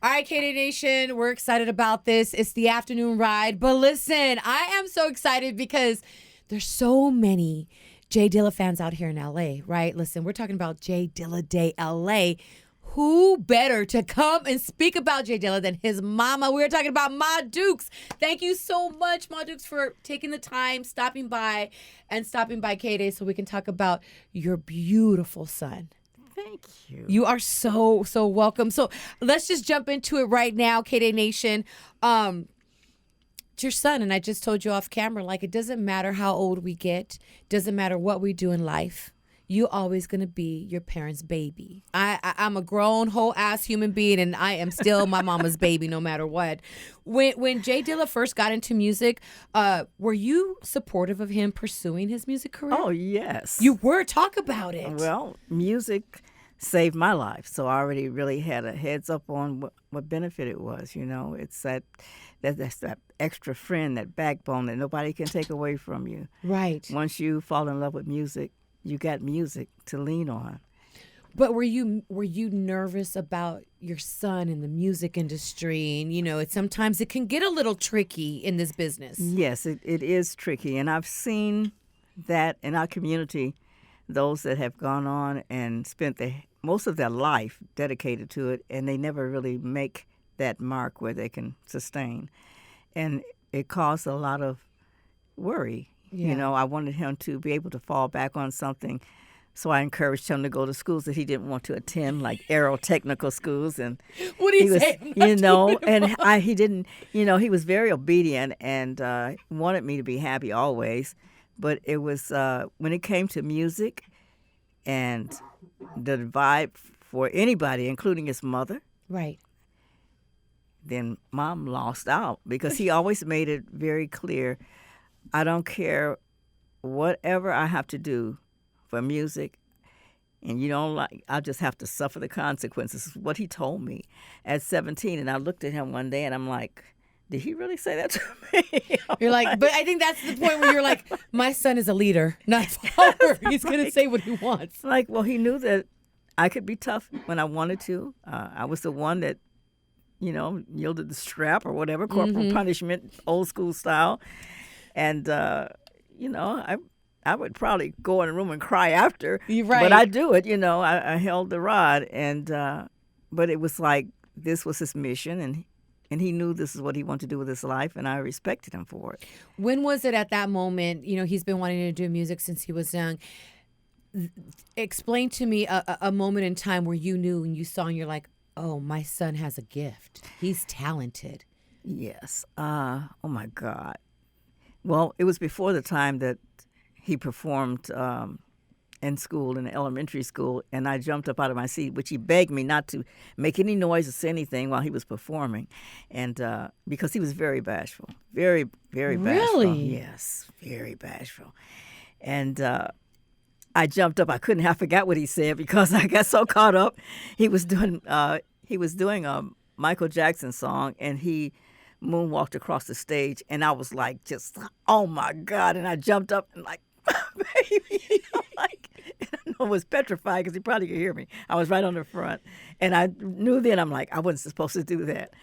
All right, KD Nation, we're excited about this. It's the afternoon ride. But listen, I am so excited because there's so many J Dilla fans out here in LA, right? Listen, we're talking about J Dilla Day LA. Who better to come and speak about J Dilla than his mama? We're talking about Ma Dukes. Thank you so much, Ma Dukes, for taking the time, stopping by K-Day so we can talk about your beautiful son. Thank you. You are so welcome. So let's just jump into it right now, K-Day Nation. It's your son, and I just told you off camera, like, it doesn't matter how old we get, doesn't matter what we do in life. You always gonna be your parents' baby. I'm a grown whole ass human being, and I am still my mama's baby no matter what. When J Dilla first got into music, were you supportive of him pursuing his music career? Oh, yes. You were. Talk about it. Well, music saved my life, so I already really had a heads up on what benefit it was. You know, it's that's that extra friend, that backbone that nobody can take away from you. Right. Once you fall in love with music, you got music to lean on. But were you nervous about your son in the music industry? And, you know, sometimes it can get a little tricky in this business. Yes, it is tricky. And I've seen that in our community, those that have gone on and spent most of their life dedicated to it, and they never really make that mark where they can sustain. And it caused a lot of worry. Yeah. You know, I wanted him to be able to fall back on something. So I encouraged him to go to schools that he didn't want to attend, like aerotechnical schools. And What do you say? you know, and he didn't, you know, he was very obedient and wanted me to be happy always. But it was when it came to music and the vibe for anybody, including his mother. Right. Then Mom lost out because he always made it very clear, I don't care whatever I have to do for music, and you don't like, I'll just have to suffer the consequences. This is what he told me at 17. And I looked at him one day and I'm like, did he really say that to me? You're like, but I think that's the point where you're like, my son is a leader, not a follower. He's going to say what he wants. Like, well, he knew that I could be tough when I wanted to. I was the one that, you know, yielded the strap or whatever, corporal punishment, old school style. And, you know, I would probably go in a room and cry after. Right. But I do it, you know. I held the rod. And but it was like this was his mission, and he knew this is what he wanted to do with his life, and I respected him for it. When was it at that moment? You know, he's been wanting to do music since he was young. Explain to me a moment in time where you knew and you saw and you're like, oh, my son has a gift. He's talented. Yes. Oh, my God. Well, it was before the time that he performed in school, in elementary school, and I jumped up out of my seat, which he begged me not to make any noise or say anything while he was performing, and because he was very bashful, very, very bashful. Really? Yes, very bashful. And I jumped up. I forgot what he said because I got so caught up. He was doing a Michael Jackson song, and he moonwalked across the stage, and I was like, just, oh my God. And I jumped up and like, baby, like, I was petrified because he probably could hear me. I was right on the front. And I knew then, I'm like, I wasn't supposed to do that.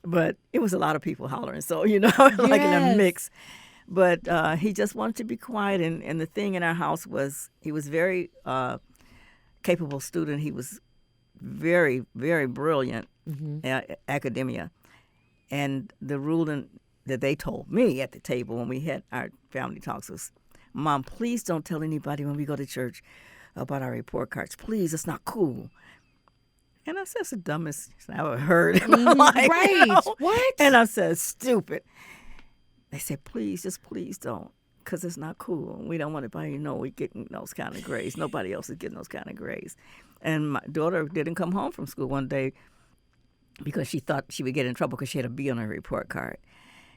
But it was a lot of people hollering. So, you know, like in a mix. But he just wanted to be quiet. And the thing in our house was he was very capable student. He was very, very brilliant academia. And the ruling that they told me at the table when we had our family talks was, Mom, please don't tell anybody when we go to church about our report cards. Please, it's not cool. And I said, it's the dumbest I ever heard in my life. Right. You know? What? And I said, stupid. They said, please, just please don't, because it's not cool. We don't want anybody to know we're getting those kind of grades. Nobody else is getting those kind of grades. And my daughter didn't come home from school one day because she thought she would get in trouble because she had a B on her report card.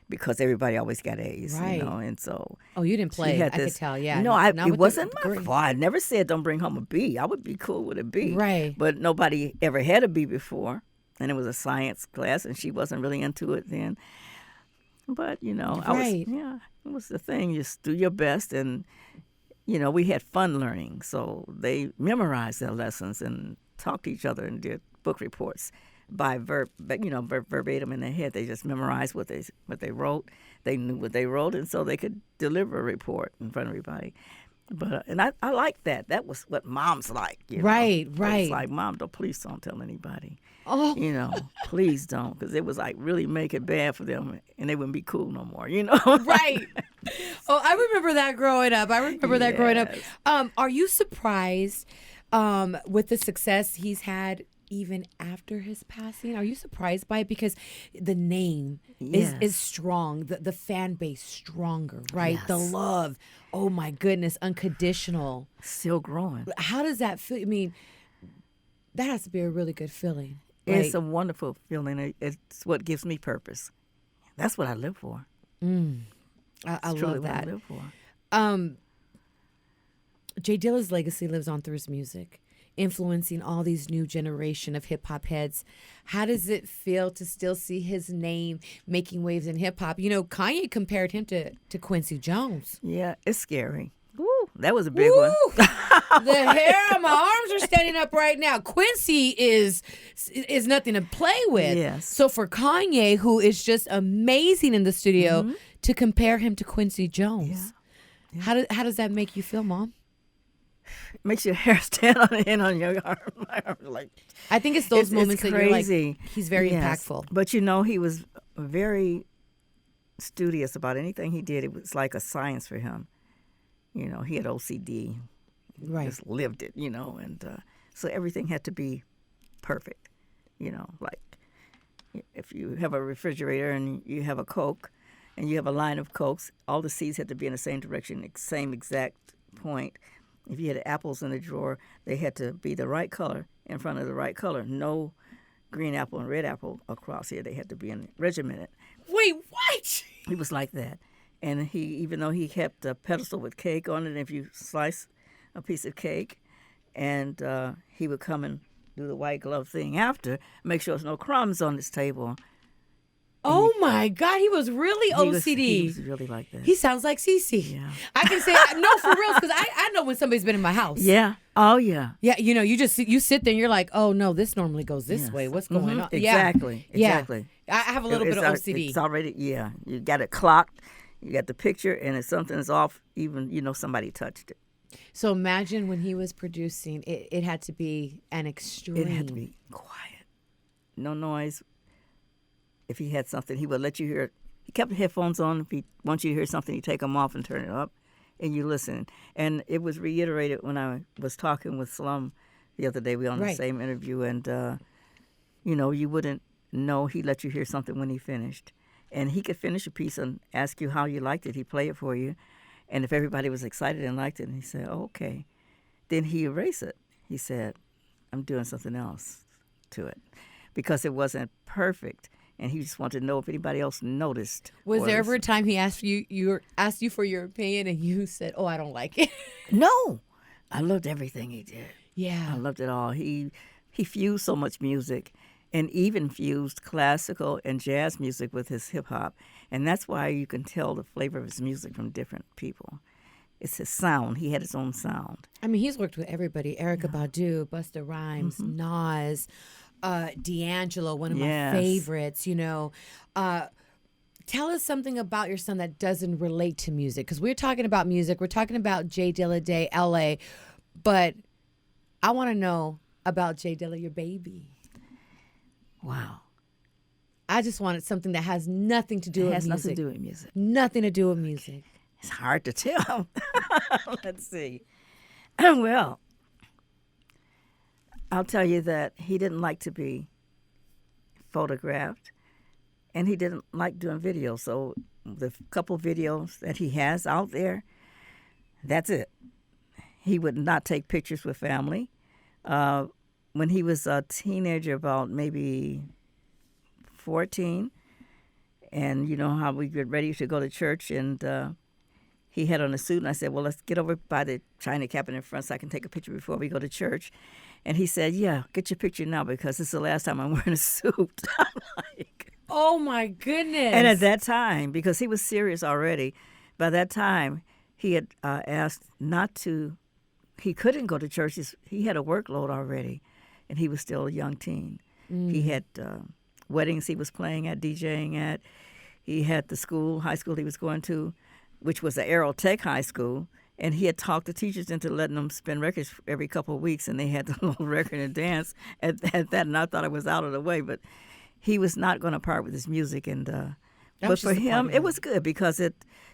Because everybody always got A's, right. You know, and so. Oh, you didn't play. I could tell, yeah. No, it wasn't my fault. I never said don't bring home a B. I would be cool with a B. Right. But nobody ever had a B before, and it was a science class, and she wasn't really into it then. But, you know, right. It was the thing. Just do your best, and, you know, we had fun learning. So they memorized their lessons and talked to each other and did book reports. by verbatim in their head. They just memorized what they wrote. They knew what they wrote, and so they could deliver a report in front of everybody. But and I like that. That was what moms like. Right. It's like, Mom, please don't tell anybody. Oh, Please don't, because it was like really make it bad for them, and they wouldn't be cool no more. right. Oh, I remember that growing up. Are you surprised with the success he's had even after his passing? Are you surprised by it? Because the name is strong, the fan base stronger, right? Yes. The love, oh my goodness, unconditional. Still growing. How does that feel? I mean, that has to be a really good feeling. It's a wonderful feeling. It's what gives me purpose. That's what I live for. I love that. What I live for. Jay Dilla's legacy lives on through his music, influencing all these new generation of hip hop heads. How does it feel to still see his name making waves in hip hop? Kanye compared him to Quincy Jones. Yeah, it's scary. Woo, that was a big one. The hair on my arms are standing up right now. Quincy is nothing to play with. Yes. So for Kanye, who is just amazing in the studio, to compare him to Quincy Jones, how does that make you feel, Mom? Makes your hair stand on the end on your arm. My arm like, I think it's those moments that you're like, he's very impactful. But he was very studious about anything he did. It was like a science for him. He had OCD. Right. Just lived it, and so everything had to be perfect. Like if you have a refrigerator and you have a Coke and you have a line of Cokes, all the seeds had to be in the same direction, same exact point. If you had apples in the drawer, they had to be the right color in front of the right color. No green apple and red apple across here. They had to be regimented. Wait, what? He was like that. And even though he kept a pedestal with cake on it, if you slice a piece of cake, and he would come and do the white glove thing after, make sure there's no crumbs on this table. Oh my God, he was really OCD. He was really like that. He sounds like Cece. Yeah. I can say no for real because I know when somebody's been in my house. Yeah. Oh yeah. Yeah, you sit there and you're like, oh no, this normally goes this way. What's going on? Exactly. Yeah. Exactly. I have a little bit of OCD. It's already you got it clocked. You got the picture, and if something's off, even somebody touched it. So imagine when he was producing, it had to be an extreme. It had to be quiet, no noise. If he had something, he would let you hear it. He kept the headphones on. If he wants you to hear something, he'd take them off and turn it up, and you listen. And it was reiterated when I was talking with Slum the other day. We were on the same interview, and you wouldn't know. He let you hear something when he finished. And he could finish a piece and ask you how you liked it. He'd play it for you. And if everybody was excited and liked it, and he said, oh, okay. Then he erased it. He said, I'm doing something else to it. Because it wasn't perfect. And he just wanted to know if anybody else noticed. Was there ever a time he asked you for your opinion and you said, oh, I don't like it? No. I loved everything he did. Yeah. I loved it all. He fused so much music. And even fused classical and jazz music with his hip-hop. And that's why you can tell the flavor of his music from different people. It's his sound. He had his own sound. I mean, he's worked with everybody. Erykah Badu, Busta Rhymes, Nas, D'Angelo, one of my favorites, Tell us something about your son that doesn't relate to music. Because we're talking about music. We're talking about Jay Dilla Day, L.A. But I want to know about Jay Dilla, your baby. Wow. I just wanted something that has nothing to do with music. It has nothing to do with music. Nothing to do with music. It's hard to tell. Let's see. Well, I'll tell you that he didn't like to be photographed, and he didn't like doing videos. So the couple videos that he has out there, that's it. He would not take pictures with family. When he was a teenager, about maybe 14, and you know how we get ready to go to church, and he had on a suit, and I said, well, let's get over by the china cabinet in front so I can take a picture before we go to church. And he said, yeah, get your picture now because this is the last time I'm wearing a suit. I'm like, oh, my goodness. And at that time, because he was serious already, by that time, he had asked not to, he couldn't go to church. He had a workload already. And he was still a young teen. He had weddings he was playing at, DJing at. He had the high school he was going to, which was the Aerotech High School. And he had talked the teachers into letting them spin records every couple of weeks, and they had the little record and dance at that. And I thought it was out of the way, but he was not going to part with his music. And but for him, it was good because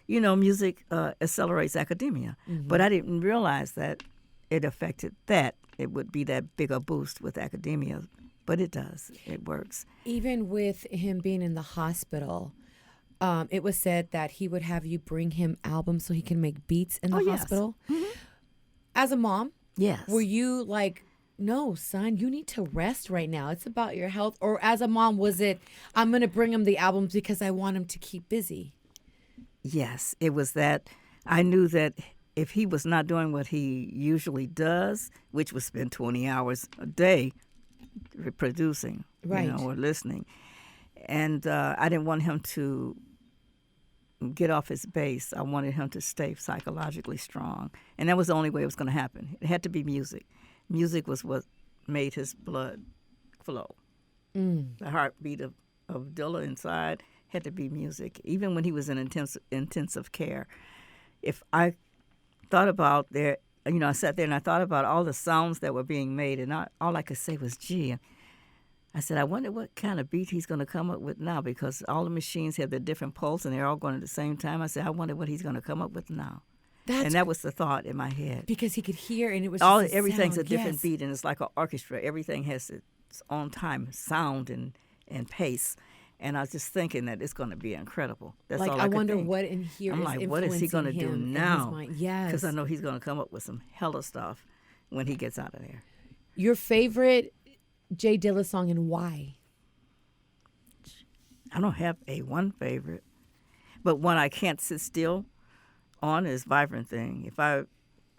music accelerates academia. Mm-hmm. But I didn't realize that it affected that. It would be that big a boost with academia, but it does. It works. Even with him being in the hospital. It was said that he would have you bring him albums so he can make beats in the hospital. Mm-hmm. As a mom, yes, were you like, no, son, you need to rest right now. It's about your health. Or as a mom, was it, I'm going to bring him the albums because I want him to keep busy? Yes, it was that. I knew that if he was not doing what he usually does, which was spend 20 hours a day producing, right, or listening, and I didn't want him to get off his base. I wanted him to stay psychologically strong. And that was the only way it was going to happen. It had to be music. Music was what made his blood flow. The heartbeat of Dilla inside had to be music. Even when he was in intensive care. If I thought about I sat there and I thought about all the sounds that were being made, and all I could say was, gee. I said, I wonder what kind of beat he's going to come up with now, because all the machines have their different pulse and they're all going at the same time. I said, I wonder what he's going to come up with now. And that was the thought in my head. Because he could hear, and it was everything's sound. A different beat, and it's like an orchestra. Everything has its own time, sound and pace. And I was just thinking that it's going to be incredible. That's all I could wonder think. What in here I'm is like, what is he going to do now? Yes. Because I know he's going to come up with some hella stuff when he gets out of there. Your favorite J Dilla song and why? I don't have one favorite, but one I can't sit still on is Vibrant Thing.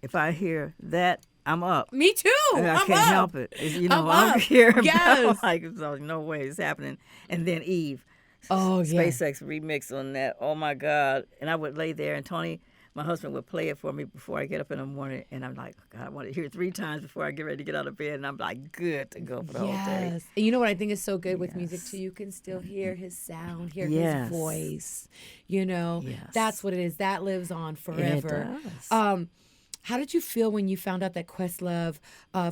If I hear that, I'm up. Me too. I can't help it. I'm here. Yes. I'm like, no way it's happening. And then Eve. SpaceX remix on that. Oh my God. And I would lay there, and Tony, my husband, would play it for me before I get up in the morning. And I'm like, God, I want to hear it 3 times before I get ready to get out of bed. And I'm like, good to go for the whole day. And you know what I think is so good with music too? You can still hear his sound, hear his voice. That's what it is. That lives on forever. It does. How did you feel when you found out that Questlove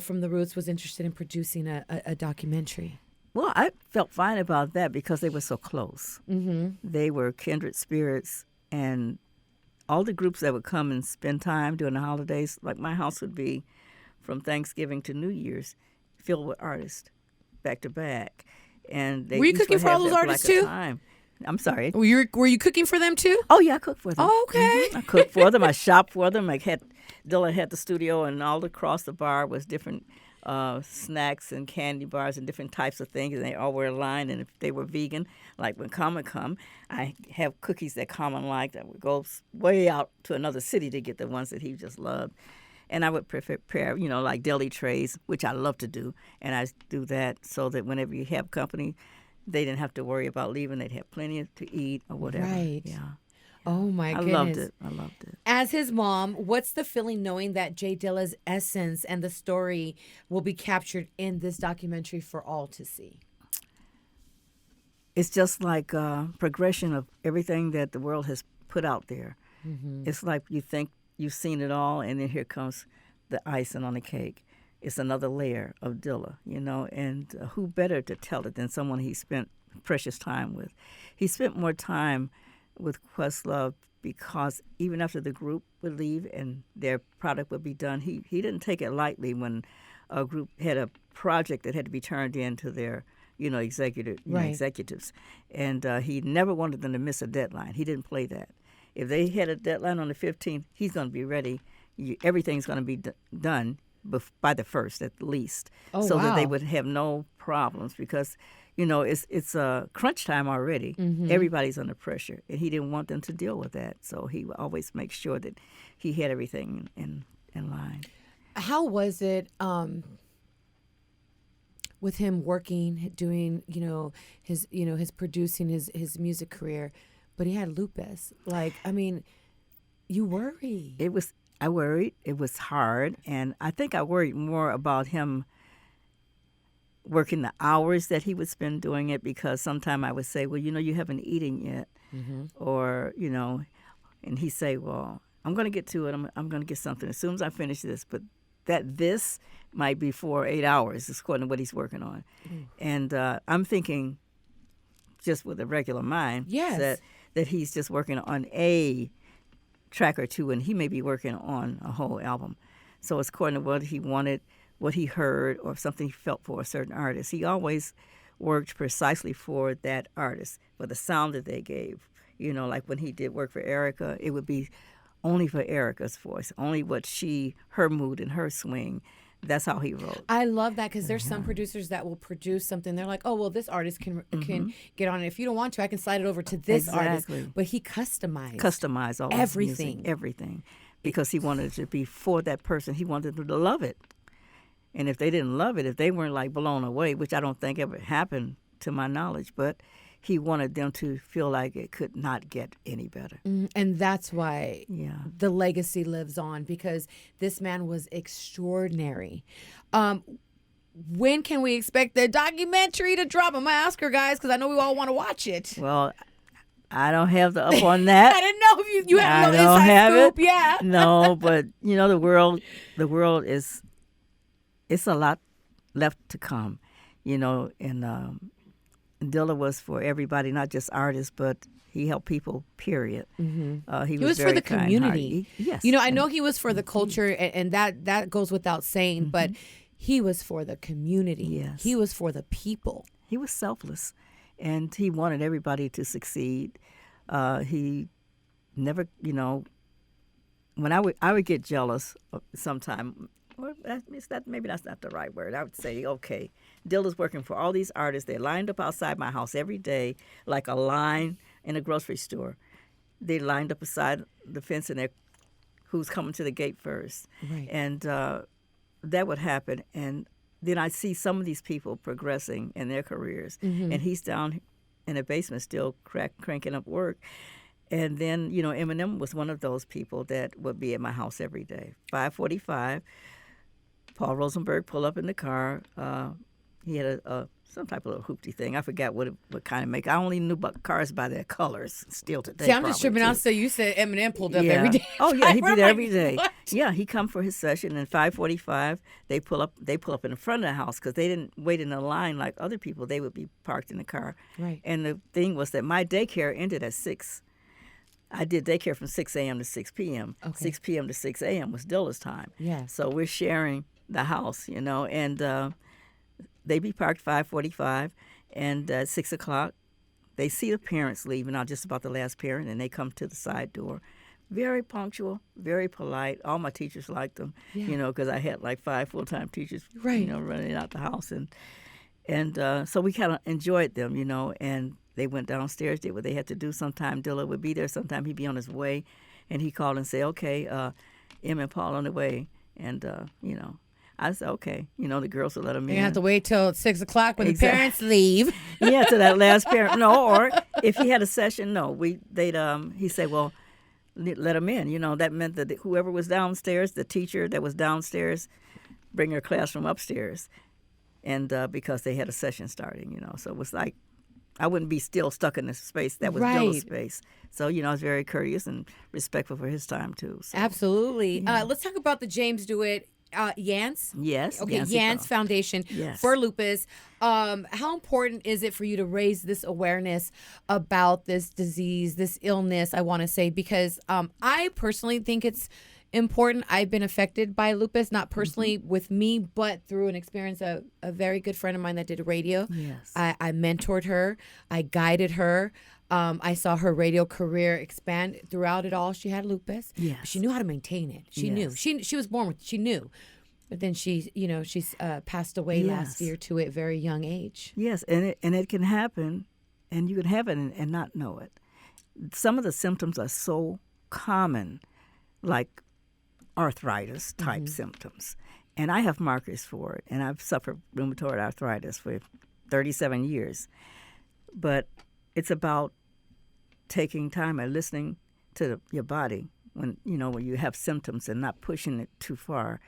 from The Roots was interested in producing a documentary? Well, I felt fine about that because they were so close. Mm-hmm. They were kindred spirits, and all the groups that would come and spend time during the holidays, like my house would be from Thanksgiving to New Year's, filled with artists, back to back. And they were you cooking for all those artists too? I'm sorry. Were you cooking for them too? Oh yeah, I cooked for them. Oh, okay. Mm-hmm. I cooked for them. I shopped for them. Dilla had the studio, and all across the bar was different snacks and candy bars and different types of things, and they all were aligned. And if they were vegan, like when Common come, I have cookies that Common liked. I would go way out to another city to get the ones that he just loved. And I would prepare, like deli trays, which I love to do. And I do that so that whenever you have company, they didn't have to worry about leaving. They'd have plenty to eat or whatever. Right. Yeah. Oh, my goodness. I loved it. As his mom, what's the feeling knowing that J Dilla's essence and the story will be captured in this documentary for all to see? It's just like a progression of everything that the world has put out there. Mm-hmm. It's like you think you've seen it all, and then here comes the icing on the cake. It's another layer of Dilla, and who better to tell it than someone he spent precious time with. He spent more time with Questlove because even after the group would leave and their product would be done, he didn't take it lightly when a group had a project that had to be turned in to their executives, and he never wanted them to miss a deadline. He didn't play that. If they had a deadline on the 15th, he's going to be ready. Everything's going to be done by the 1st at least, that they would have no problems because it's a crunch time already. Mm-hmm. Everybody's under pressure, and he didn't want them to deal with that. So he would always make sure that he had everything in line. How was it with him working, doing his producing his music career, but he had lupus? You worry. I worried. It was hard, and I think I worried more about him working the hours that he would spend doing it, because sometime I would say, well, you haven't eaten yet. Or, and he'd say, well, I'm going to get to it. I'm going to get something as soon as I finish this. But this might be 4 or 8 hours, according to what he's working on. And I'm thinking, just with a regular mind, that he's just working on a track or two, and he may be working on a whole album. So it's according to what he wanted, what he heard, or something he felt for a certain artist. He always worked precisely for that artist, for the sound that they gave. Like when he did work for Erica, it would be only for Erica's voice, only her mood and her swing. That's how he wrote. I love that, because there's some producers that will produce something. They're like, oh, well, this artist can get on it. If you don't want to, I can slide it over to this artist. But he customized all everything, because he wanted it to be for that person. He wanted them to love it. And if they didn't love it, if they weren't like blown away, which I don't think ever happened to my knowledge, but he wanted them to feel like it could not get any better. And that's why the legacy lives on, because this man was extraordinary. When can we expect the documentary to drop? I'm going to ask her, guys, because I know we all want to watch it. Well, I don't have the up on that. I didn't know if you have no inside scoop. It. Yeah. No, but the world is, it's a lot left to come, and Dilla was for everybody, not just artists, but he helped people, period. He was for the community. Yes. I know he was for the culture, and that goes without saying, but he was for the community. Yes. He was for the people. He was selfless, and he wanted everybody to succeed. He never, when I would get jealous sometime. Well, maybe that's not the right word. I would say, okay, Dilla's working for all these artists. They're lined up outside my house every day, like a line in a grocery store. They lined up beside the fence, and they're who's coming to the gate first. Right. And that would happen. And then I see some of these people progressing in their careers, and he's down in the basement still cranking up work. And then, Eminem was one of those people that would be at my house every day. 5:45. Paul Rosenberg pull up in the car. He had some type of little hoopty thing. I forgot what kind of make. I only knew about cars by their colors. Still today. See, I'm just tripping out. So you said Eminem pulled up every day. Oh yeah, he'd be there every day. What? Yeah, he come for his session, and 5:45 they pull up in the front of the house, because they didn't wait in a line like other people. They would be parked in the car. Right. And the thing was that my daycare ended at 6. I did daycare from 6 a.m. to 6 p.m. Okay. 6 p.m. to 6 a.m. was Dilla's time. Yeah. So we're sharing the house, and they be parked 5:45, and at 6 o'clock, they see the parents leaving out, just about the last parent, and they come to the side door. Very punctual, very polite. All my teachers liked them, because I had like 5 full-time teachers, running out the house, and so we kind of enjoyed them, and they went downstairs, did what they had to do. Sometime Dilla would be there, sometime he'd be on his way, and he'd call and say, okay, Em and Paul on the way, and I said, okay, the girls will let them in. You have to wait till 6 o'clock when the parents leave. Yeah, to that last parent. No, or if he had a session, he'd say, well, let them in. That meant that whoever was downstairs, the teacher that was downstairs, bring her class from upstairs, and because they had a session starting, so it was like, I wouldn't be still stuck in this space. That was Dilla's space. So, I was very courteous and respectful for his time, too. So. Absolutely. Yeah. Let's talk about the James Dewitt Yance. Yes. Okay, Yance Foundation for Lupus. How important is it for you to raise this awareness about this disease, this illness, I want to say, because I personally think it's important. I've been affected by lupus, not personally with me, but through an experience of a very good friend of mine that did radio. Yes. I mentored her. I guided her. I saw her radio career expand throughout it all. She had lupus. Yes. But she knew how to maintain it. She knew. She was born with it. She knew. But then she's passed away last year to a very young age. Yes, and it can happen, and you can have it and not know it. Some of the symptoms are so common, like arthritis type symptoms. And I have markers for it, and I've suffered rheumatoid arthritis for 37 years. But it's about taking time and listening to your body when you have symptoms and not pushing it too far.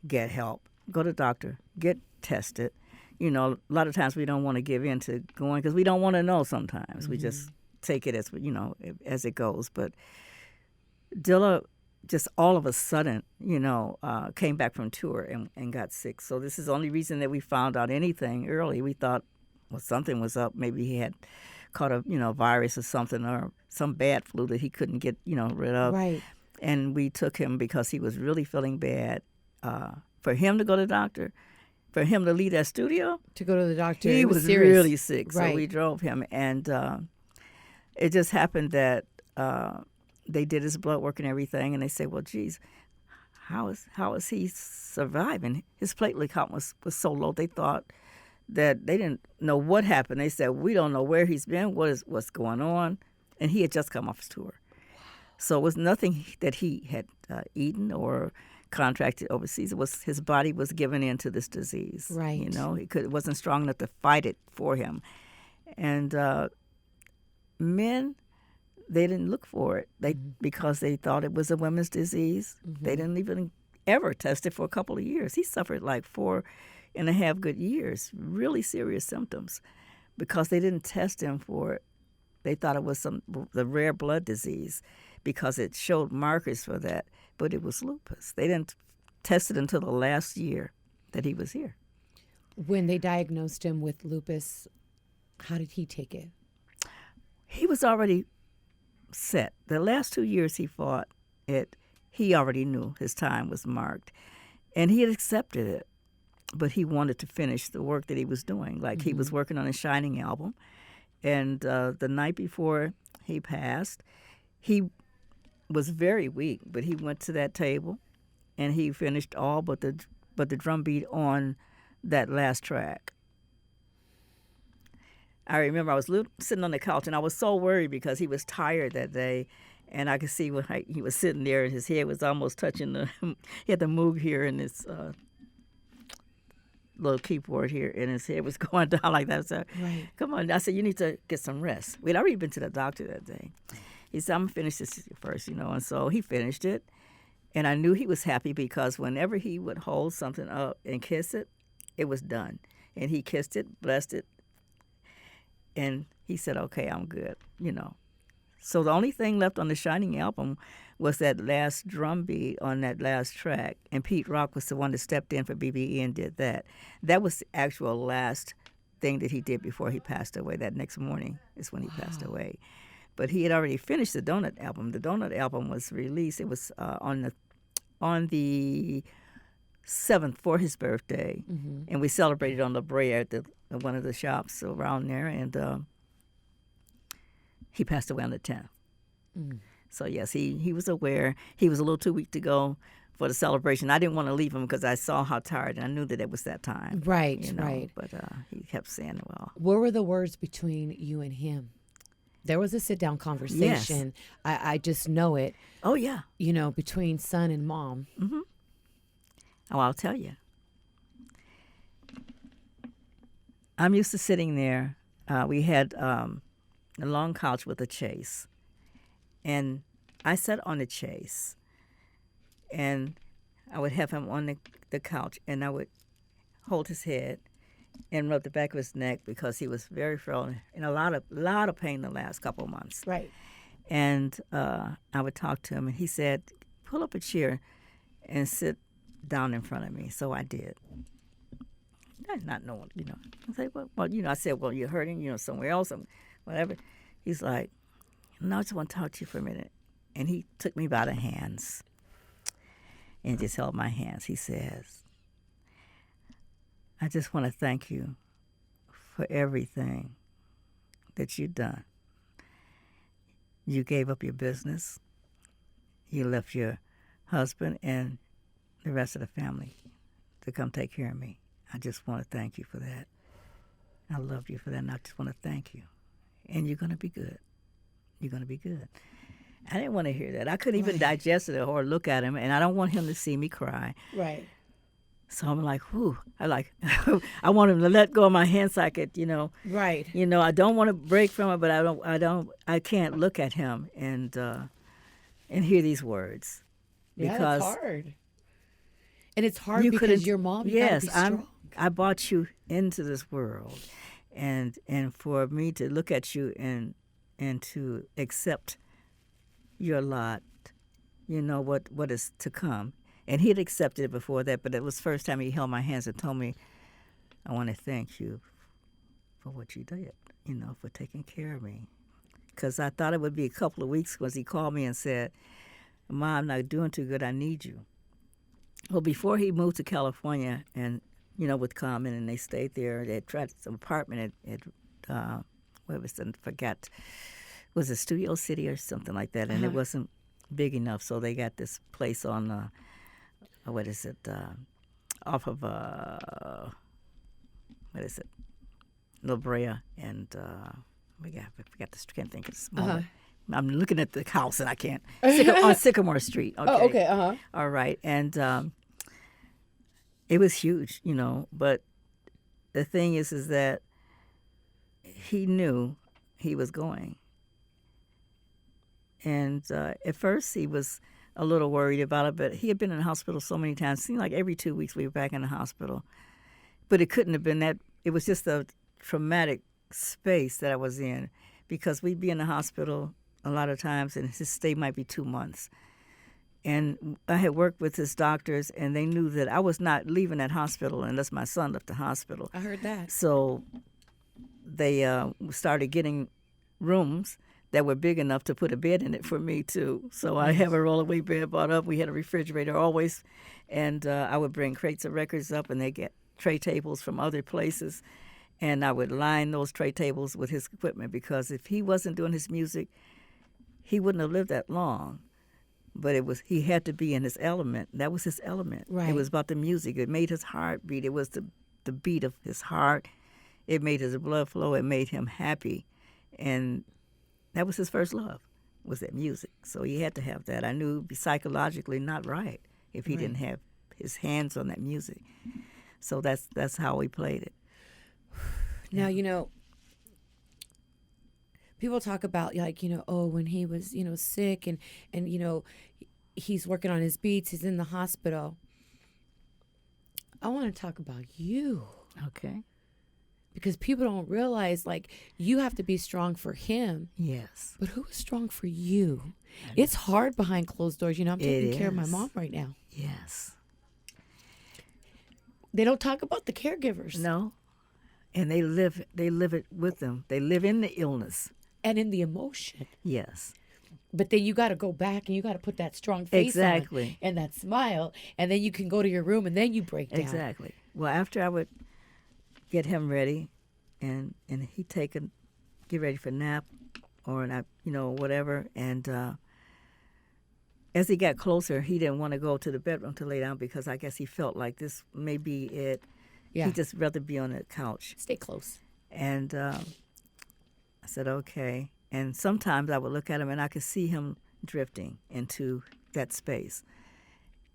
Get help. Go to the doctor. Get tested. you know, a lot of times we don't want to give in to going because we don't want to know sometimes. We just take it as, you know, as it goes. But Dilla just all of a sudden, you know, came back from tour and got sick. So this is the only reason that we found out anything early. We thought, well, something was up. Maybe he had caught a, you know, virus or something, or some bad flu that he couldn't get, you know, rid of. Right. And we took him because he was really feeling bad. For him to go to the doctor, for him to leave that studio, To go to the doctor. he It was serious. really sick. So Right. we drove him, and it just happened that they did his blood work and everything, and they said, well, geez, how is he surviving? His platelet count was so low. They thought that they didn't know what happened. They said, we don't know where he's been, what's going on. And he had just come off his tour. So it was nothing that he had eaten or contracted overseas. It was his body was given into this disease. Right. You know, it wasn't strong enough to fight it for him. And men, they didn't look for it because they thought it was a women's disease. They didn't even ever test it for a couple of years. He suffered like 4.5 good years, really serious symptoms, because they didn't test him for it. They thought it was the rare blood disease because it showed markers for that, but it was lupus. They didn't test it until the last year that he was here. When they diagnosed him with lupus, how did he take it? He was already set. The last 2 years he fought it, he already knew his time was marked, and he had accepted it. But he wanted to finish the work that he was doing. Like he was working on a Shining album, and the night before he passed, he was very weak. But he went to that table, and he finished all but the drum beat on that last track. I remember I was sitting on the couch, and I was so worried because he was tired that day, and I could see when he was sitting there, and his head was almost touching he had the moog here in his little keyboard here, and his head was going down like that. So, Right. come on. I said, you need to get some rest. We'd already been to the doctor that day. He said, I'm going to finish this first, you know, and so he finished it, and I knew he was happy because whenever he would hold something up and kiss it, it was done. And he kissed it, blessed it, and he said, okay, I'm good, you know. So the only thing left on the Shining album was that last drum beat on that last track, and Pete Rock was the one that stepped in for BBE and did that. That was the actual last thing that he did before he passed away. That next morning is when he passed away. But he had already finished the Donut album. The Donut album was released. It was on the 7th for his birthday, and we celebrated on La Brea at one of the shops around there, and he passed away on the 10th. So, yes, he was aware. He was a little too weak to go for the celebration. I didn't want to leave him because I saw how tired, and I knew that it was that time. Right, you know? right. But he kept saying, well. What were the words between you and him? There was a sit-down conversation. I just know it. Oh, yeah. You know, between son and mom. Oh, I'll tell you. I'm used to sitting there. We had a long couch with a chase. And I sat on the chase. And I would have him on the couch, and I would hold his head and rub the back of his neck because he was very frail and in a lot of pain the last couple of months. Right. And I would talk to him, and he said, pull up a chair and sit down in front of me. So I did. Not knowing, you know. I said, well, you know, I said, well, you're hurting, you know, somewhere else, or whatever. He's like, no, I just want to talk to you for a minute. And he took me by the hands and just held my hands. He says, I just want to thank you for everything that you've done. You gave up your business. You left your husband and the rest of the family to come take care of me. I just want to thank you for that. I love you for that, and I just want to thank you. And you're going to be good. You're going to be good. I didn't want to hear that. I couldn't even digest it or look at him, and I don't want him to see me cry. Right. So I'm like, whew. I want him to let go of my hand so I could, you know. Right. You know, I don't want to break from it, but I can't look at him and hear these words. Yeah, Because it's hard. And it's hard because your mom, you gotta be strong. I brought you into this world, and for me to look at you and to accept your lot, you know what is to come. And he had accepted it before that, but it was the first time he held my hands and told me, I want to thank you for what you did, you know, for taking care of me. Because I thought it would be a couple of weeks because he called me and said, "Ma, I'm not doing too good. I need you." Well, before he moved to California and, you know, with Common, and they stayed there, they tried some apartment where was it? I forgot. Was it Studio City or something like that? And it wasn't big enough, so they got this place on, what is it, off of, what is it, La Brea and, I forgot this, can't think of this moment. I'm looking at the house and I can't. On Sycamore Street. Okay. Oh, okay. All right. And it was huge, you know. But the thing is that he knew he was going. And at first he was a little worried about it, but he had been in the hospital so many times. It seemed like every 2 weeks we were back in the hospital. But it couldn't have been that. It was just a traumatic space that I was in, because we'd be in the hospital a lot of times and his stay might be 2 months. And I had worked with his doctors, and they knew that I was not leaving that hospital unless my son left the hospital. I heard that. So they started getting rooms that were big enough to put a bed in it for me, too. So I have a rollaway bed bought up. We had a refrigerator always, and I would bring crates of records up, and they get tray tables from other places. And I would line those tray tables with his equipment, because if he wasn't doing his music, he wouldn't have lived that long. But he had to be in his element. That was his element. Right. It was about the music. It made his heart beat. It was the beat of his heart. It made his blood flow. It made him happy. And that was his first love, was that music. So he had to have that. I knew it would be psychologically not right if he didn't have his hands on that music. So that's how we played it. Now, you know, people talk about, like, you know, oh, when he was, you know, sick and you know, he's working on his beats, he's in the hospital. I want to talk about you. Okay. Because people don't realize, like, you have to be strong for him. Yes. But who is strong for you? It's hard behind closed doors. You know, I'm taking care of my mom right now. Yes. They don't talk about the caregivers. No. And they live it with them. They live in the illness. And in the emotion. Yes. But then you got to go back and you got to put that strong face on and that smile. And then you can go to your room and then you break down. Exactly. Well, after I would get him ready and he'd get ready for nap or, you know, whatever. And as he got closer, he didn't want to go to the bedroom to lay down, because I guess he felt like this may be it. Yeah. He'd just rather be on the couch. Stay close. And I said, okay. And sometimes I would look at him and I could see him drifting into that space.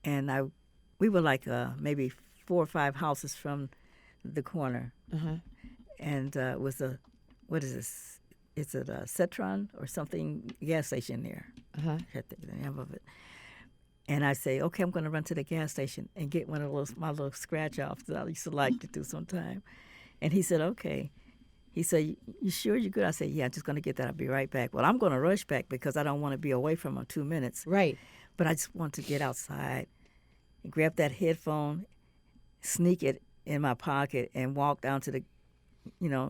And we were like maybe 4 or 5 houses from the corner. And it was what is this? Is it a Cetron or something, gas station there? I had the name of it. And I say, okay, I'm going to run to the gas station and get one of my little scratch-offs that I used to like to do sometime. And he said, okay. He said, you sure you're good? I said, yeah, I'm just going to get that. I'll be right back. Well, I'm going to rush back because I don't want to be away from him 2 minutes. Right. But I just want to get outside and grab that headphone, sneak it in my pocket, and walk down to the,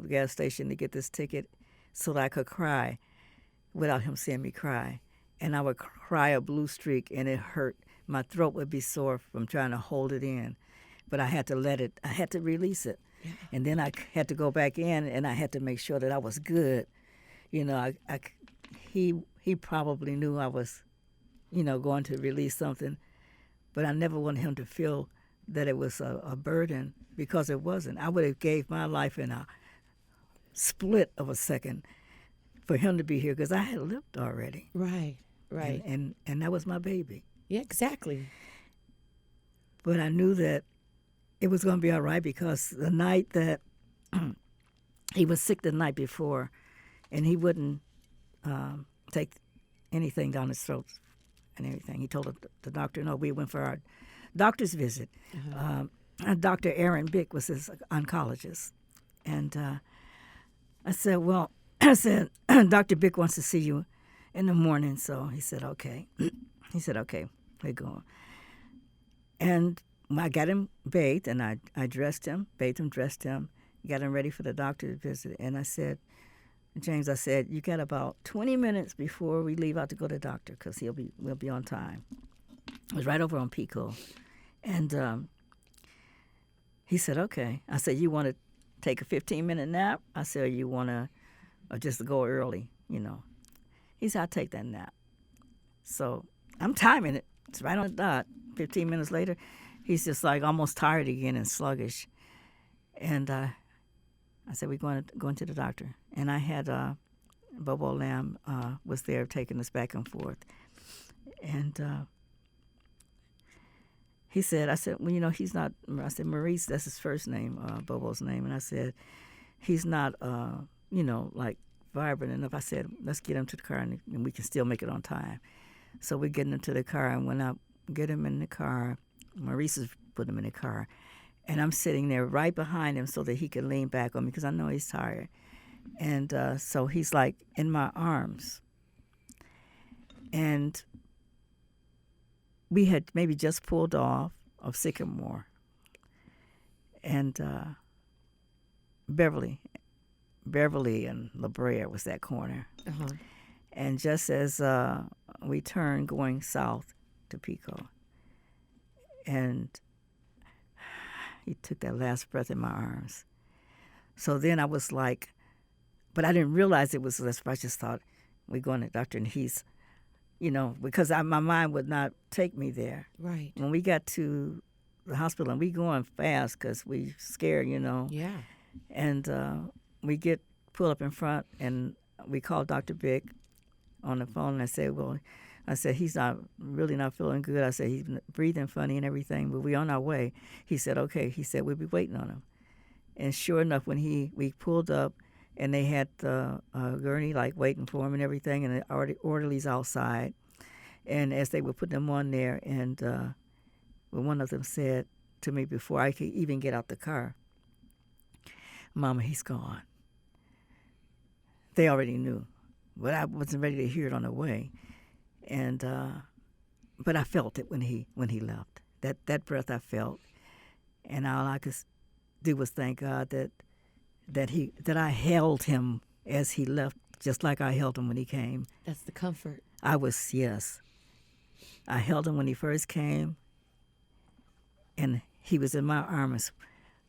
gas station to get this ticket so that I could cry without him seeing me cry. And I would cry a blue streak, and it hurt. My throat would be sore from trying to hold it in. But I had to I had to release it. Yeah. And then I had to go back in, and I had to make sure that I was good. He probably knew I was, going to release something. But I never wanted him to feel that it was a burden, because it wasn't. I would have gave my life in a split of a second for him to be here, because I had lived already. Right. Right. And that was my baby. Yeah, exactly. But I knew that it was going to be all right, because the night that he was sick the night before, and he wouldn't take anything down his throat and everything. He told the doctor, no, we went for our doctor's visit. Dr. Aaron Bick was his oncologist. And I said, well, I said, Dr. Bick wants to see you in the morning. So he said, okay. He said, okay, we're going. And I got him bathed, and I dressed him, bathed him, dressed him, got him ready for the doctor to visit. And I said, James, I said, you got about 20 minutes before we leave out to go to the doctor, because we'll be on time. It was right over on Pico. And he said, okay. I said, you want to take a 15-minute nap? I said, or you want to just go early, He said, I'll take that nap. So I'm timing it. It's right on the dot. 15 minutes later, he's just like almost tired again and sluggish. And I said, we're going to the doctor. And I had Bobo Lamb was there taking us back and forth. And he said, I said, well, he's not, I said, Maurice, that's his first name, Bobo's name. And I said, he's not, like vibrant enough. I said, let's get him to the car and we can still make it on time. So we're getting him to the car. And when I get him in the car, Maurice has put him in the car. And I'm sitting there right behind him so that he can lean back on me because I know he's tired. And so he's like in my arms. And we had maybe just pulled off of Sycamore. And Beverly and La Brea was that corner. Uh-huh. And just as we turned going south to Pico, and he took that last breath in my arms. So then I was like, but I didn't realize it was this. I just thought, we're going to the doctor, and he's, because my mind would not take me there. Right. When we got to the hospital, and we going fast because we scared, Yeah. And we pull up in front, and we called Dr. Bick on the phone, and I said, he's really not feeling good. I said, he's breathing funny and everything, but we're on our way. He said, okay. He said, we'll be waiting on him. And sure enough, when we pulled up, and they had the gurney like waiting for him and everything, and the orderlies outside. And as they were putting him on there, and one of them said to me before I could even get out the car, Mama, he's gone. They already knew, but I wasn't ready to hear it on the way. And but I felt it when he left. That breath I felt, and all I could do was thank God that I held him as he left, just like I held him when he came. That's the comfort. Yes. I held him when he first came, and he was in my arms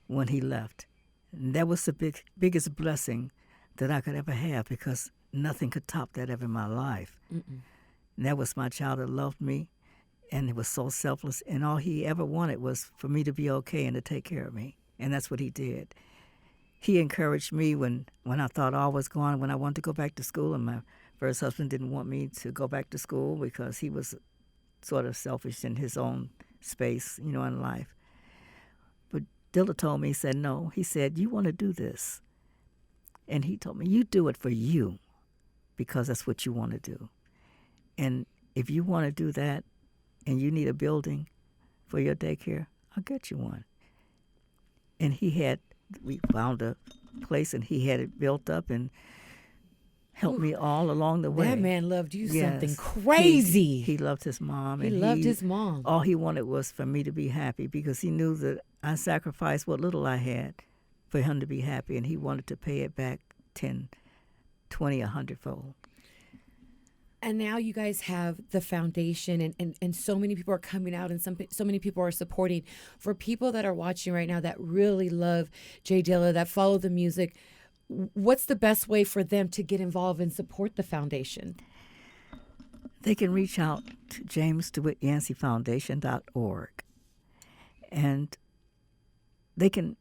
when he left. And that was the biggest blessing that I could ever have, because nothing could top that ever in my life. Mm-mm. And that was my child that loved me, and it was so selfless, and all he ever wanted was for me to be okay and to take care of me, and that's what he did. He encouraged me when I thought all was gone, when I wanted to go back to school, and my first husband didn't want me to go back to school because he was sort of selfish in his own space, in life. But Dilla told me, he said, no. He said, you want to do this. And he told me, you do it for you, because that's what you want to do. And if you want to do that and you need a building for your daycare, I'll get you one. And we found a place, and he had it built up and helped me all along the way. That man loved you Yes. something crazy. He loved his mom. He loved his mom. All he wanted was for me to be happy, because he knew that I sacrificed what little I had for him to be happy, and he wanted to pay it back 10, 20, 100-fold. And now you guys have the foundation, and so many people are coming out, and so many people are supporting. For people that are watching right now that really love J Dilla, that follow the music, what's the best way for them to get involved and support the foundation? They can reach out to jamesdewittyanceyfoundation.org. And they can,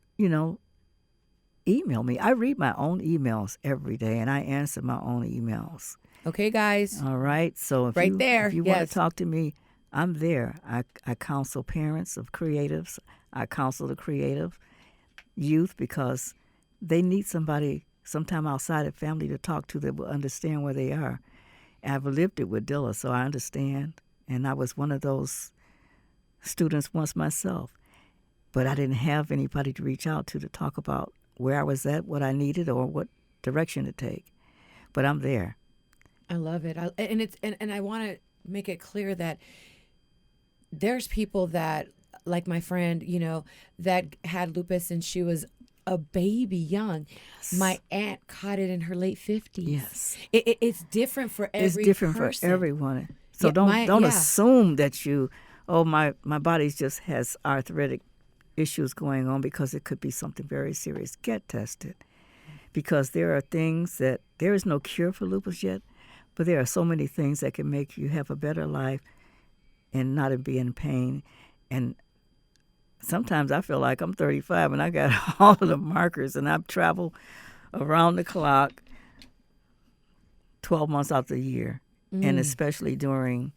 email me. I read my own emails every day, and I answer my own emails. Okay, guys. All right. So if you want to talk to me, I'm there. I counsel parents of creatives. I counsel the creative youth, because they need somebody sometime outside of family to talk to that will understand where they are. I've lived it with Dilla, so I understand. And I was one of those students once myself. but I didn't have anybody to reach out to talk about where I was at, what I needed, or what direction to take. But I'm there. I love it. And I want to make it clear that there's people that, like my friend, that had lupus and she was a baby young. Yes. My aunt caught it in her late 50s. Yes. It's different for every person. It's different for everyone. So don't assume that my body just has arthritic issues going on, because it could be something very serious. Get tested, because there are things that there is no cure for lupus yet, but there are so many things that can make you have a better life and not be in pain. And sometimes I feel like I'm 35 and I got all of the markers, and I've traveled around the clock 12 months out the year, and especially during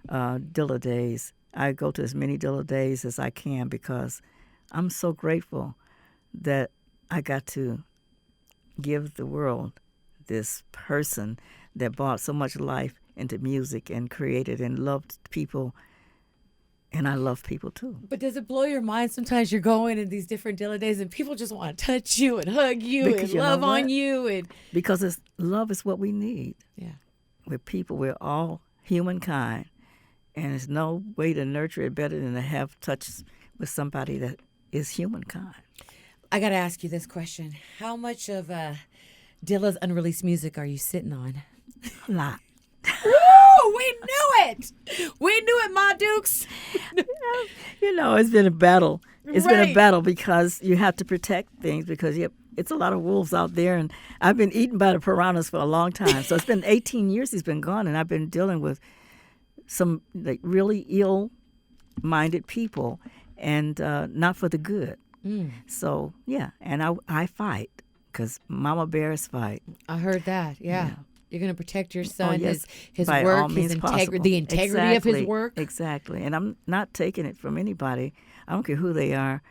Dilla days. I go to as many Dilla days as I can, because I'm so grateful that I got to give the world this person that brought so much life into music and created and loved people. And I love people too. But does it blow your mind sometimes you're going in these different Dilla days and people just want to touch you and hug you and love on you? Because love is what we need. Yeah. We're people. We're all humankind. And there's no way to nurture it better than to have touch with somebody that is humankind. I got to ask you this question. How much of Dilla's unreleased music are you sitting on? A lot. Woo! We knew it! We knew it, Ma Dukes! It's been a battle. It's Right. been a battle, because you have to protect things, because it's a lot of wolves out there. And I've been eaten by the piranhas for a long time. So it's been 18 years he's been gone, and I've been dealing with some really ill-minded people, and not for the good. So, yeah, and I fight, because mama bears fight. I heard that, yeah. You're going to protect your son, yes, his by work, all means possible. the integrity of his work. Exactly, and I'm not taking it from anybody. I don't care who they are.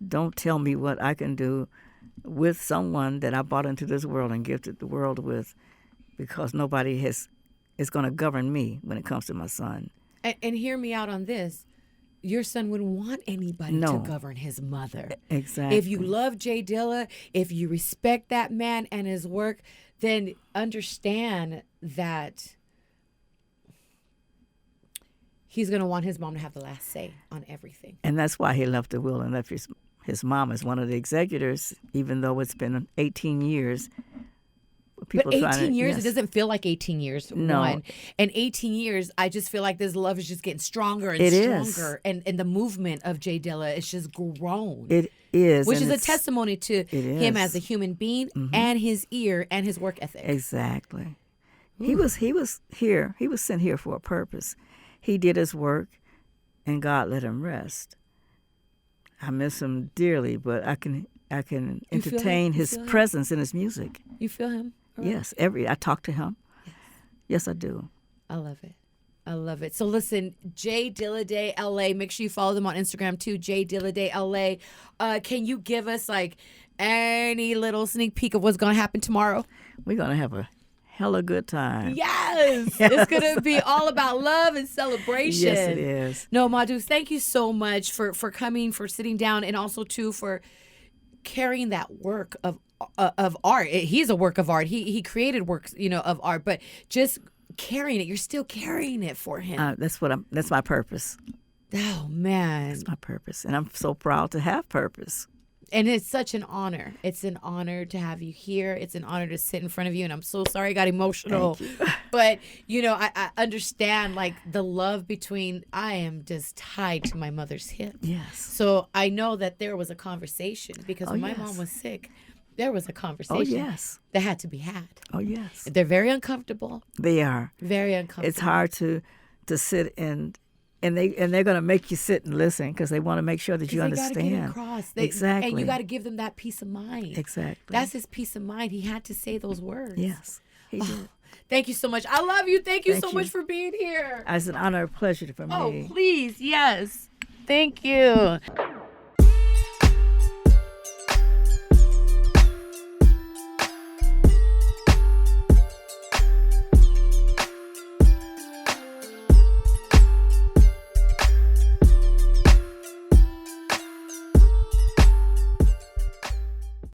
Don't tell me what I can do with someone that I brought into this world and gifted the world with, because nobody is going to govern me when it comes to my son. And hear me out on this. Your son wouldn't want anybody to govern his mother. Exactly. If you love Jay Dilla, if you respect that man and his work, then understand that he's going to want his mom to have the last say on everything. And that's why he left the will and left his mom as one of the executors, even though it's been 18 years. But 18 years, It doesn't feel like 18 years. No. One. And 18 years, I just feel like this love is just getting stronger and It stronger. is. And the movement of Jay Dilla is just grown. It is. Which is a testimony to him as a human being and his ear and his work ethic. Exactly. He was here. He was sent here for a purpose. He did his work, and God let him rest. I miss him dearly, but I can entertain his presence in his music. You feel him? Yes, I talk to him. Yes, I do. I love it. I love it. So listen, J Dilla Day LA. Make sure you follow them on Instagram too. J Dilla Day LA. Can you give us like any little sneak peek of what's gonna happen tomorrow? We're gonna have a hella good time. Yes. It's gonna be all about love and celebration. Yes, it is. No, Madux, thank you so much for coming, for sitting down, and also too for carrying that work of art. He's a work of art. He created works, of art, but just carrying it. You're still carrying it for him. That's my purpose. Oh man, that's my purpose, and I'm so proud to have purpose. And it's such an honor. It's an honor to have you here. It's an honor to sit in front of you. And I'm so sorry I got emotional. Thank you. But, I understand, like, the love between, I am just tied to my mother's hip. Yes. So I know that there was a conversation because when my mom was sick, there was a conversation that had to be had. Oh, yes. They're very uncomfortable. They are. Very uncomfortable. It's hard to sit and they're going to make you sit and listen because they want to make sure that you understand. They got to get it across. Exactly. And you got to give them that peace of mind. Exactly. That's his peace of mind. He had to say those words. Yes, he did. Thank you so much. I love you. Thank you so much for being here. It's an honor and pleasure for me. Oh, please. Yes. Thank you.